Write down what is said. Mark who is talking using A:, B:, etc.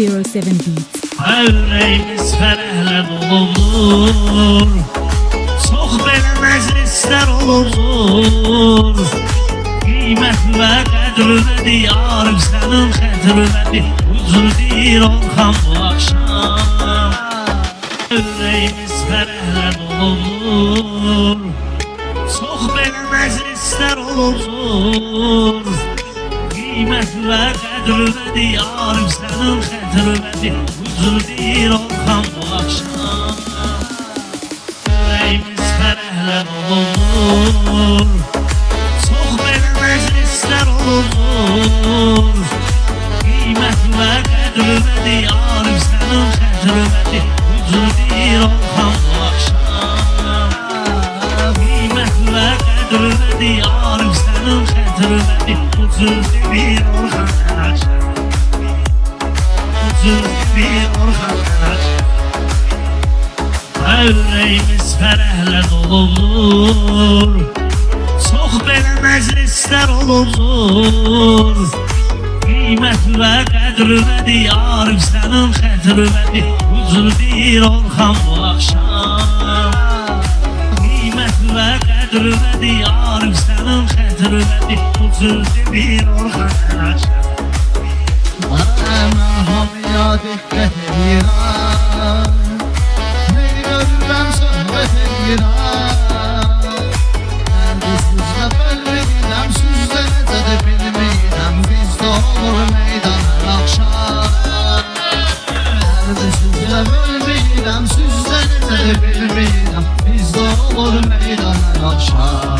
A: 07 Beats.
B: Yüreğimiz fərəhlə dolulur, çox belə məclislər olurdur. Qiymət və qədrünədir, yarım sənin xətrinədir, huzurdir Orxan bu axşam. Yüreğimiz fərəhlə dolulur, çox belə məclislər olurdur. Qiymət və qədrünədir, yarım sənin xətrinədir, huzurdir Orxan bu axşam. Yüreğimiz fərəhlə dolulur, çox belə məclislər olurdur. Qiymət və qədrünədir, yarım sənin xətrinədir, huzurdir Orxan bu axşam. Qiymət və qədrünədir, yarım sənin xətrinədir, huzurdir Orxan bu axşam. Bir Orxan yüreğimiz fərəhlə dolulur, çox belə məclislər olurdur. Qiymət və qədrünədir, yarım sənin xətrinədir, huzurdir Orxan bu axşam. Qiymət və qədrünədir, yarım sənin xətrinədir, huzurdir Orxan axşam.
C: Ya dikkat edirəm, hey görürəm söhbət edirəm. Nərdisizlə bölməyirəm, süzdə necədir bilmirəm, bizdə olur meydan hər axşam. Nərdisizlə bölməyirəm, süzdə necədir bilmirəm, bizdə olur meydan hər axşam.